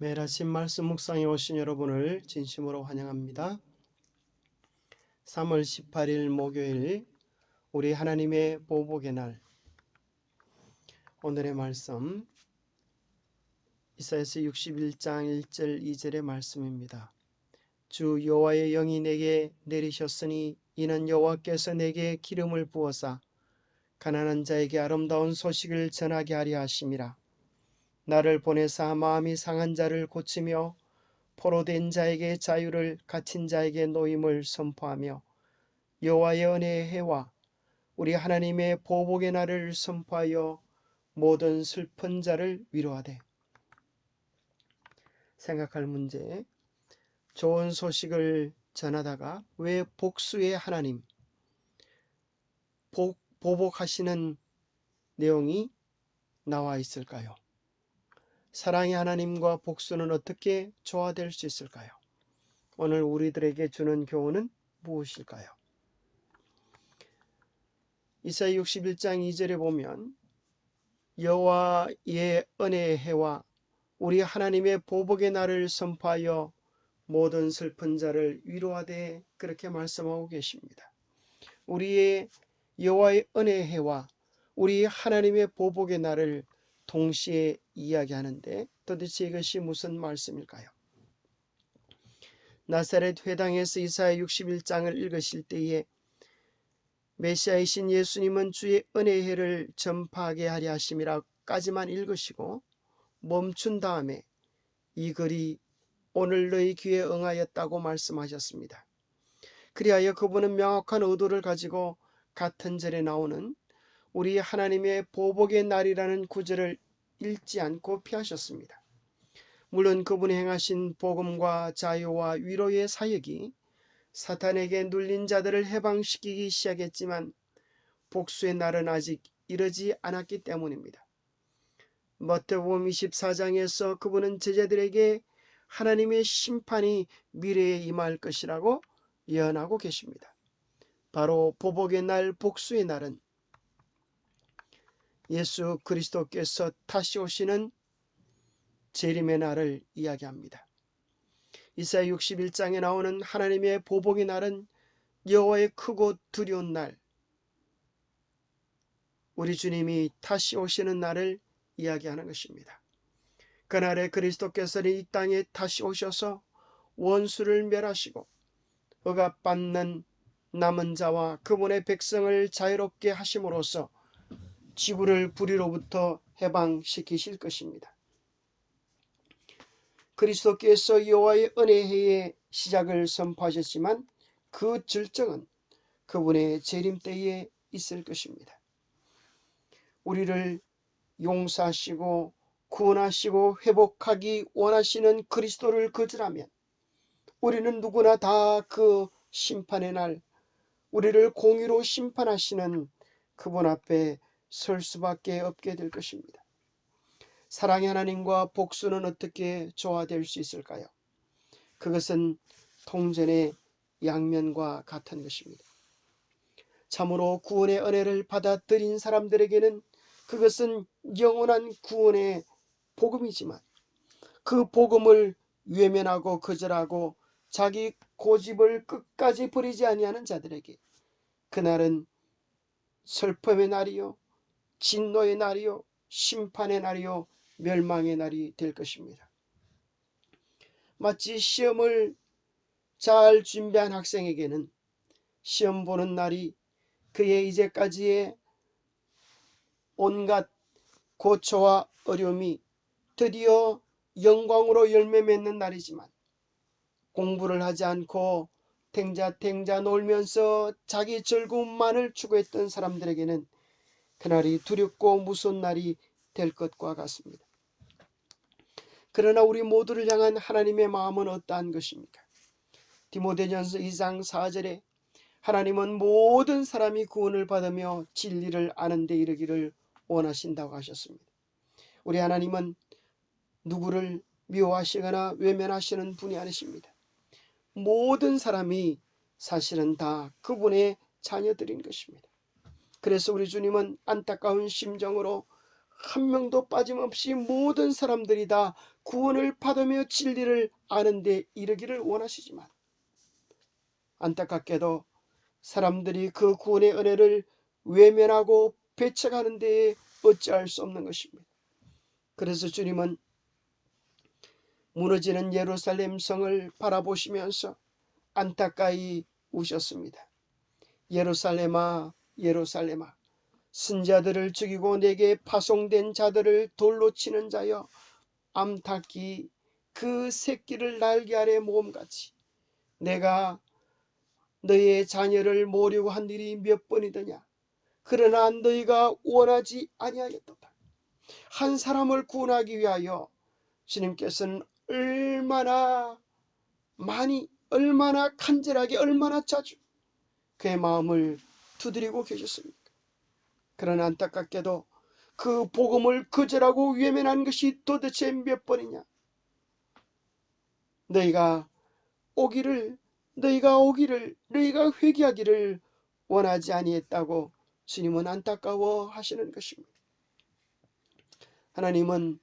매일 아침 말씀 묵상에 오신 여러분을 진심으로 환영합니다. 3월 18일 목요일 우리 하나님의 보복의 날, 오늘의 말씀 이사야서 61장 1절 2절의 말씀입니다. 주 여호와의 영이 내게 내리셨으니 이는 여호와께서 내게 기름을 부어사 가난한 자에게 아름다운 소식을 전하게 하려 하심이라. 나를 보내사 마음이 상한 자를 고치며 포로된 자에게 자유를, 갇힌 자에게 노임을 선포하며 여호와의 은혜의 해와 우리 하나님의 보복의 날을 선포하여 모든 슬픈 자를 위로하되. 생각할 문제: 좋은 소식을 전하다가 왜 복수의 하나님, 보복하시는 내용이 나와 있을까요? 사랑의 하나님과 복수는 어떻게 조화될 수 있을까요? 오늘 우리들에게 주는 교훈은 무엇일까요? 이사야 61장 2절에 보면 여호와의 은혜의 해와 우리 하나님의 보복의 날을 선포하여 모든 슬픈 자를 위로하되, 그렇게 말씀하고 계십니다. 우리의 여호와의 은혜의 해와 우리 하나님의 보복의 날을 동시에 이야기하는데 도대체 이것이 무슨 말씀일까요? 나사렛 회당에서 이사야 61장을 읽으실 때에 메시아이신 예수님은 주의 은혜의 해를 전파하게 하려 하심이라까지만 읽으시고 멈춘 다음에 이 글이 오늘 너희 귀에 응하였다고 말씀하셨습니다. 그리하여 그분은 명확한 의도를 가지고 같은 절에 나오는 우리 하나님의 보복의 날이라는 구절을 읽지 않고 피하셨습니다. 물론 그분이 행하신 복음과 자유와 위로의 사역이 사탄에게 눌린 자들을 해방시키기 시작했지만 복수의 날은 아직 이르지 않았기 때문입니다. 마태복음 24장에서 그분은 제자들에게 하나님의 심판이 미래에 임할 것이라고 예언하고 계십니다. 바로 보복의 날, 복수의 날은 예수 그리스도께서 다시 오시는 재림의 날을 이야기합니다. 이사야 61장에 나오는 하나님의 보복의 날은 여호와의 크고 두려운 날, 우리 주님이 다시 오시는 날을 이야기하는 것입니다. 그날에 그리스도께서는 이 땅에 다시 오셔서 원수를 멸하시고 억압받는 남은 자와 그분의 백성을 자유롭게 하심으로써 지구를 불의로부터 해방시키실 것입니다. 그리스도께서 여호와의 은혜의 시작을 선포하셨지만 그 절정은 그분의 재림 때에 있을 것입니다. 우리를 용서하시고 구원하시고 회복하기 원하시는 그리스도를 거절하면 우리는 누구나 다 그 심판의 날, 우리를 공의로 심판하시는 그분 앞에 설 수밖에 없게 될 것입니다. 사랑의 하나님과 복수는 어떻게 조화될 수 있을까요? 그것은 통전의 양면과 같은 것입니다. 참으로 구원의 은혜를 받아들인 사람들에게는 그것은 영원한 구원의 복음이지만 그 복음을 외면하고 거절하고 자기 고집을 끝까지 버리지 아니하는 자들에게 그날은 슬픔의 날이요, 진노의 날이요, 심판의 날이요, 멸망의 날이 될 것입니다. 마치 시험을 잘 준비한 학생에게는 시험 보는 날이 그의 이제까지의 온갖 고초와 어려움이 드디어 영광으로 열매 맺는 날이지만 공부를 하지 않고 탱자 놀면서 자기 즐거움만을 추구했던 사람들에게는 그날이 두렵고 무서운 날이 될 것과 같습니다. 그러나 우리 모두를 향한 하나님의 마음은 어떠한 것입니까? 디모데전서 2장 4절에 하나님은 모든 사람이 구원을 받으며 진리를 아는 데 이르기를 원하신다고 하셨습니다. 우리 하나님은 누구를 미워하시거나 외면하시는 분이 아니십니다. 모든 사람이 사실은 다 그분의 자녀들인 것입니다. 그래서 우리 주님은 안타까운 심정으로 한 명도 빠짐없이 모든 사람들이 다 구원을 받으며 진리를 아는 데 이르기를 원하시지만 안타깝게도 사람들이 그 구원의 은혜를 외면하고 배척하는 데에 어찌할 수 없는 것입니다. 그래서 주님은 무너지는 예루살렘 성을 바라보시면서 안타까이 우셨습니다. 예루살렘아, 예루살렘아, 순자들을 죽이고 내게 파송된 자들을 돌로 치는 자여, 암탉이 그 새끼를 날개 아래 모음같이 내가 너희의 자녀를 모으려고 한 일이 몇 번이더냐. 그러나 너희가 원하지 아니하였도다. 한 사람을 구원하기 위하여 주님께서는 얼마나 많이, 얼마나 간절하게, 얼마나 자주 그의 마음을 두드리고 계셨습니까? 그러나 안타깝게도 그 복음을 거절하고 외면한 것이 도대체 몇 번이냐. 너희가 오기를, 너희가 회개하기를 원하지 아니했다고 주님은 안타까워 하시는 것입니다. 하나님은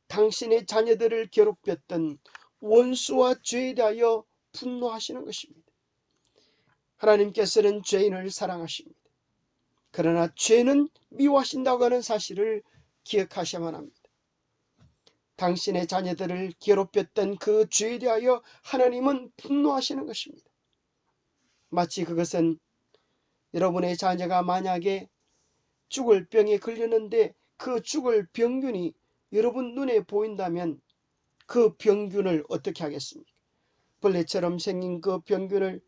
당신의 자녀들을 괴롭혔던 원수와 죄에 대하여 분노하시는 것입니다. 하나님께서는 죄인을 사랑하십니다. 그러나 죄는 미워하신다고 하는 사실을 기억하셔야만 합니다. 당신의 자녀들을 괴롭혔던 그 죄에 대하여 하나님은 분노하시는 것입니다. 마치 그것은 여러분의 자녀가 만약에 죽을 병에 걸렸는데 그 죽을 병균이 여러분 눈에 보인다면 그 병균을 어떻게 하겠습니까? 벌레처럼 생긴 그 병균을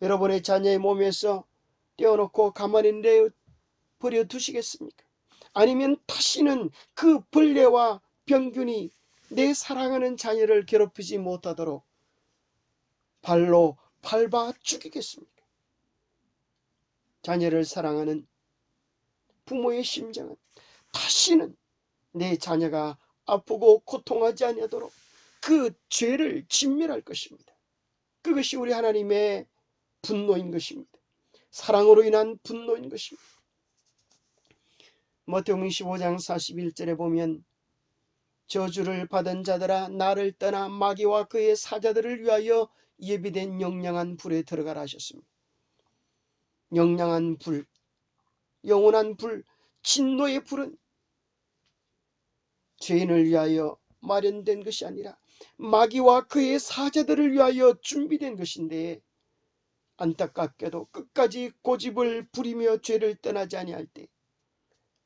여러분의 자녀의 몸에서 떼어놓고 가만히 내버려 두시겠습니까? 아니면 다시는 그 벌레와 병균이 내 사랑하는 자녀를 괴롭히지 못하도록 발로 밟아 죽이겠습니까? 자녀를 사랑하는 부모의 심정은 다시는 내 자녀가 아프고 고통하지 아니하도록 그 죄를 진멸할 것입니다. 그것이 우리 하나님의 분노인 것입니다. 사랑으로 인한 분노인 것입니다. 마태복음 15장 41절에 보면 저주를 받은 자들아 나를 떠나 마귀와 그의 사자들을 위하여 예비된 영영한 불에 들어가라 하셨습니다. 영영한 불, 영원한 불, 진노의 불은 죄인을 위하여 마련된 것이 아니라 마귀와 그의 사자들을 위하여 준비된 것인데, 안타깝게도 끝까지 고집을 부리며 죄를 떠나지 아니할 때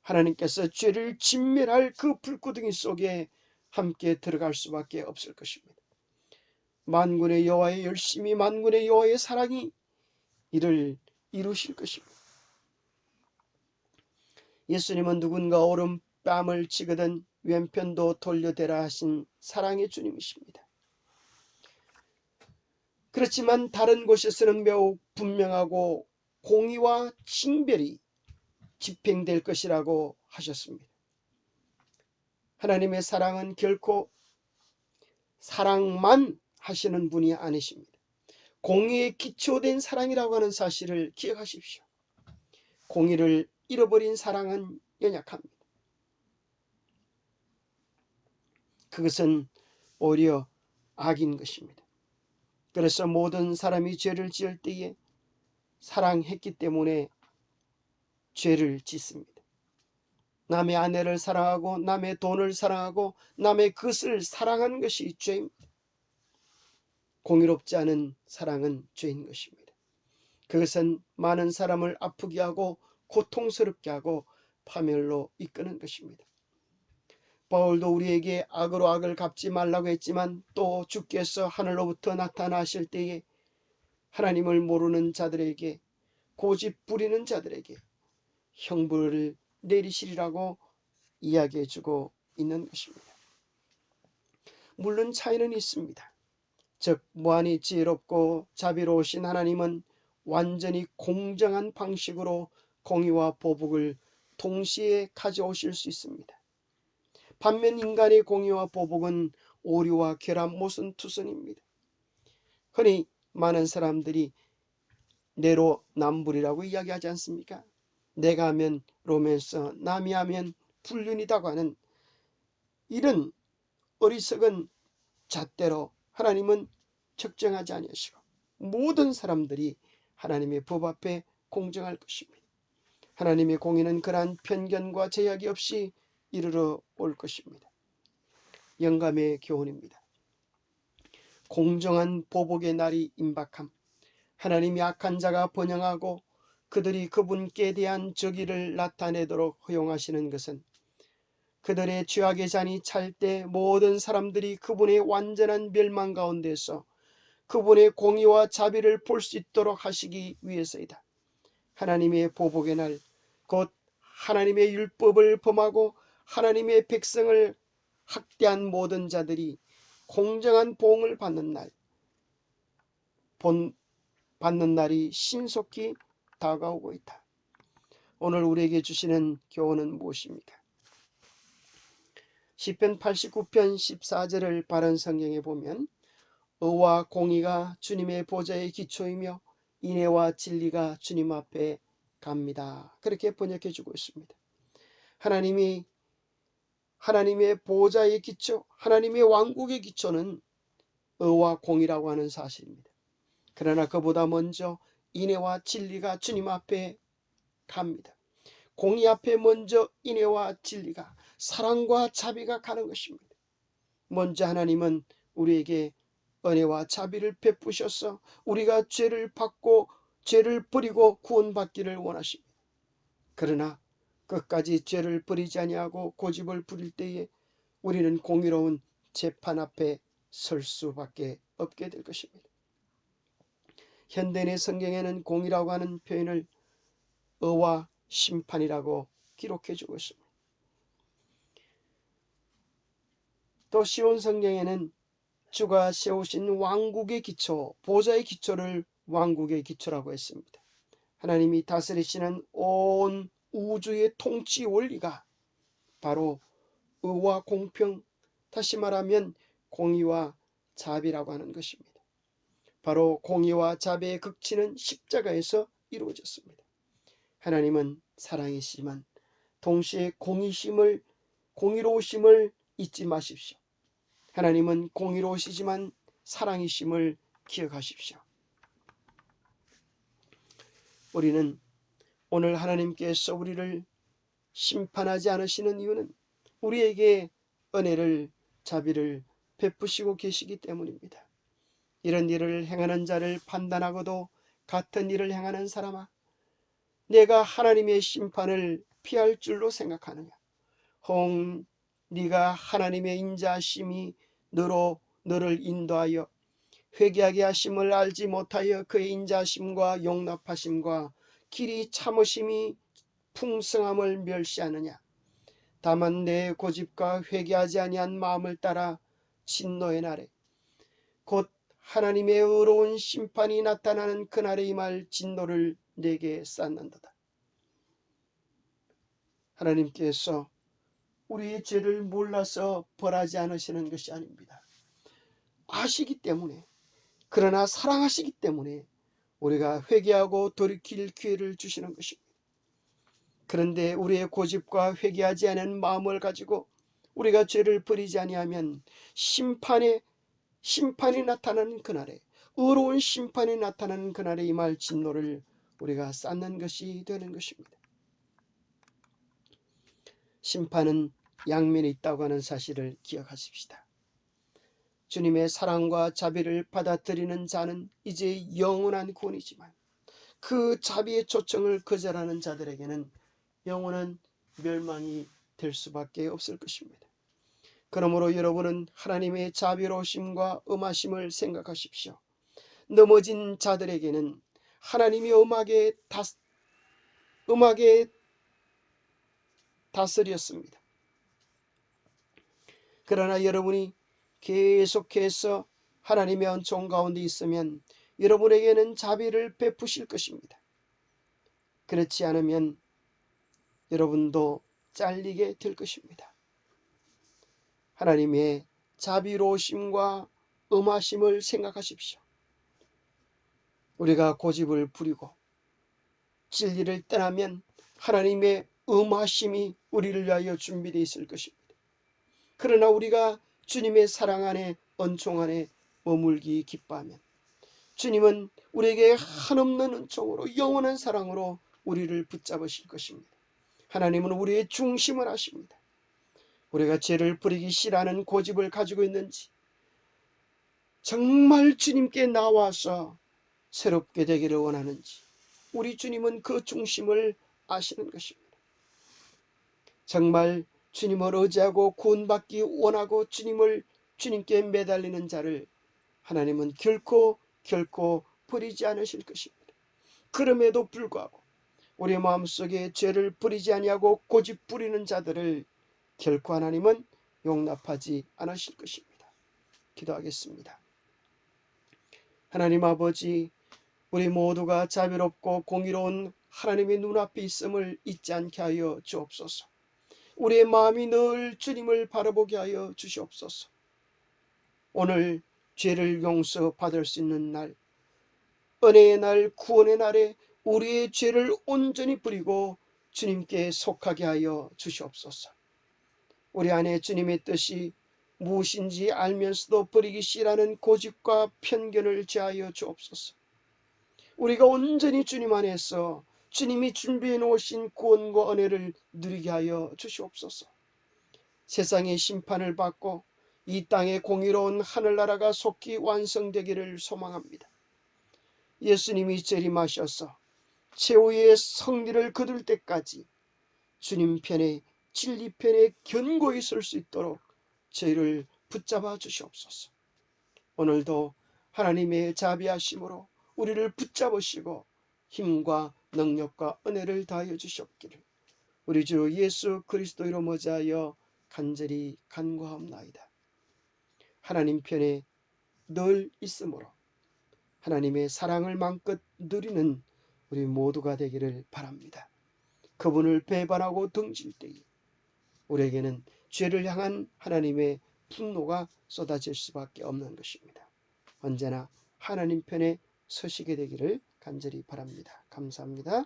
하나님께서 죄를 진멸할 그 불구덩이 속에 함께 들어갈 수밖에 없을 것입니다. 만군의 여호와의 열심히, 만군의 여호와의 사랑이 이를 이루실 것입니다. 예수님은 누군가 오른뺨을 치거든 왼편도 돌려대라 하신 사랑의 주님이십니다. 그렇지만 다른 곳에서는 매우 분명하고 공의와 징별이 집행될 것이라고 하셨습니다. 하나님의 사랑은 결코 사랑만 하시는 분이 아니십니다. 공의에 기초된 사랑이라고 하는 사실을 기억하십시오. 공의를 잃어버린 사랑은 연약합니다. 그것은 오히려 악인 것입니다. 그래서 모든 사람이 죄를 지을 때에 사랑했기 때문에 죄를 짓습니다. 남의 아내를 사랑하고 남의 돈을 사랑하고 남의 것을 사랑하는 것이 죄입니다. 공의롭지 않은 사랑은 죄인 것입니다. 그것은 많은 사람을 아프게 하고 고통스럽게 하고 파멸로 이끄는 것입니다. 바울도 우리에게 악으로 악을 갚지 말라고 했지만 또 주께서 하늘로부터 나타나실 때에 하나님을 모르는 자들에게, 고집 부리는 자들에게 형벌을 내리시리라고 이야기해주고 있는 것입니다. 물론 차이는 있습니다. 즉 무한히 지혜롭고 자비로우신 하나님은 완전히 공정한 방식으로 공의와 보복을 동시에 가져오실 수 있습니다. 반면 인간의 공의와 보복은 오류와 결합 모순투성입니다. 흔히 많은 사람들이 내로남불이라고 이야기하지 않습니까? 내가 하면 로맨스, 남이 하면 불륜이라고 하는 이런 어리석은 잣대로 하나님은 측정하지 아니하시고 모든 사람들이 하나님의 법 앞에 공정할 것입니다. 하나님의 공의는 그러한 편견과 제약이 없이 이르러 올 것입니다. 영감의 교훈입니다. 공정한 보복의 날이 임박함. 하나님이 악한 자가 번영하고 그들이 그분께 대한 적의를 나타내도록 허용하시는 것은 그들의 죄악의 잔이 찰 때 모든 사람들이 그분의 완전한 멸망 가운데서 그분의 공의와 자비를 볼 수 있도록 하시기 위해서이다. 하나님의 보복의 날, 곧 하나님의 율법을 범하고 하나님의 백성을 학대한 모든 자들이 공정한 보응을 받는 날, 받는 날이 신속히 다가오고 있다. 오늘 우리에게 주시는 교훈은 무엇입니까? 시편 89편 14절을 바른 성경에 보면 의와 공의가 주님의 보좌의 기초이며 인애와 진리가 주님 앞에 갑니다. 그렇게 번역해 주고 있습니다. 하나님의 보좌의 기초, 하나님의 왕국의 기초는 의와 공의라고 하는 사실입니다. 그러나 그보다 먼저 인애와 진리가 주님 앞에 갑니다. 공의 앞에 먼저 인애와 진리가, 사랑과 자비가 가는 것입니다. 먼저 하나님은 우리에게 은혜와 자비를 베푸셔서 우리가 죄를 받고 죄를 버리고 구원받기를 원하십니다. 그러나 끝까지 죄를 버리지 아니하고 고집을 부릴 때에 우리는 공의로운 재판 앞에 설 수밖에 없게 될 것입니다. 현대인의 성경에는 공의라고 하는 표현을 의와 심판이라고 기록해 주고 있습니다. 또 시온 성경에는 주가 세우신 왕국의 기초, 보좌의 기초를 왕국의 기초라고 했습니다. 하나님이 다스리시는 온 우주의 통치 원리가 바로 의와 공평, 다시 말하면 공의와 자비라고 하는 것입니다. 바로 공의와 자비의 극치는 십자가에서 이루어졌습니다. 하나님은 사랑이시지만 동시에 공의로우심을 잊지 마십시오. 하나님은 공의로우시지만 사랑이심을 기억하십시오. 우리는 오늘 하나님께서 우리를 심판하지 않으시는 이유는 우리에게 은혜를, 자비를 베푸시고 계시기 때문입니다. 이런 일을 행하는 자를 판단하고도 같은 일을 행하는 사람아, 내가 하나님의 심판을 피할 줄로 생각하느냐? 혹 네가 하나님의 인자하심이 너를 인도하여 회개하게 하심을 알지 못하여 그의 인자하심과 용납하심과 길이 참으심이 풍성함을 멸시하느냐? 다만 내 고집과 회개하지 아니한 마음을 따라 진노의 날에 곧 하나님의 의로운 심판이 나타나는 그날에 임할 진노를 내게 쌓는도다. 하나님께서 우리의 죄를 몰라서 벌하지 않으시는 것이 아닙니다. 아시기 때문에, 그러나 사랑하시기 때문에 우리가 회개하고 돌이킬 기회를 주시는 것입니다. 그런데 우리의 고집과 회개하지 않은 마음을 가지고 우리가 죄를 버리지 아니하면 심판이 나타나는 그날에, 의로운 심판이 나타나는 그날에 임할 진노를 우리가 쌓는 것이 되는 것입니다. 심판은 양면이 있다고 하는 사실을 기억하십시다. 주님의 사랑과 자비를 받아들이는 자는 이제 영원한 구원이지만 그 자비의 초청을 거절하는 자들에게는 영원한 멸망이 될 수밖에 없을 것입니다. 그러므로 여러분은 하나님의 자비로우심과 엄하심을 생각하십시오. 넘어진 자들에게는 하나님이 엄하게 다스렸습니다. 그러나 여러분이 계속해서 하나님의 은총 가운데 있으면 여러분에게는 자비를 베푸실 것입니다. 그렇지 않으면 여러분도 잘리게 될 것입니다. 하나님의 자비로우심과 엄하심을 생각하십시오. 우리가 고집을 부리고 진리를 떠나면 하나님의 음하심이 우리를 위하여 준비되어 있을 것입니다. 그러나 우리가 주님의 사랑 안에, 은총 안에 머물기 기뻐하면 주님은 우리에게 한없는 은총으로, 영원한 사랑으로 우리를 붙잡으실 것입니다. 하나님은 우리의 중심을 아십니다. 우리가 죄를 부리기 싫어하는 고집을 가지고 있는지, 정말 주님께 나와서 새롭게 되기를 원하는지, 우리 주님은 그 중심을 아시는 것입니다. 정말 주님을 의지하고 구원받기 원하고 주님께 매달리는 자를 하나님은 결코 버리지 않으실 것입니다. 그럼에도 불구하고 우리 마음속에 죄를 부리지 아니하고 고집 부리는 자들을 결코 하나님은 용납하지 않으실 것입니다. 기도하겠습니다. 하나님 아버지, 우리 모두가 자비롭고 공의로운 하나님의 눈앞에 있음을 잊지 않게 하여 주옵소서. 우리의 마음이 늘 주님을 바라보게 하여 주시옵소서. 오늘 죄를 용서받을 수 있는 날, 은혜의 날, 구원의 날에 우리의 죄를 온전히 버리고 주님께 속하게 하여 주시옵소서. 우리 안에 주님의 뜻이 무엇인지 알면서도 버리기 싫어하는 고집과 편견을 제하여 주옵소서. 우리가 온전히 주님 안에서 주님이 준비해 놓으신 구원과 은혜를 누리게 하여 주시옵소서. 세상의 심판을 받고 이 땅의 공의로운 하늘나라가 속히 완성되기를 소망합니다. 예수님이 재림하셔서 최후의 승리를 거둘 때까지 주님 편에, 진리 편에 견고히 설 수 있도록 저희를 붙잡아 주시옵소서. 오늘도 하나님의 자비하심으로 우리를 붙잡으시고 힘과 능력과 은혜를 다하여 주시옵기를 우리 주 예수 그리스도로 머지하여 간절히 간구하옵나이다. 하나님 편에 늘 있으므로 하나님의 사랑을 마음껏 누리는 우리 모두가 되기를 바랍니다. 그분을 배반하고 등질 때에 우리에게는 죄를 향한 하나님의 분노가 쏟아질 수밖에 없는 것입니다. 언제나 하나님 편에 서시게 되기를 간절히 바랍니다. 감사합니다.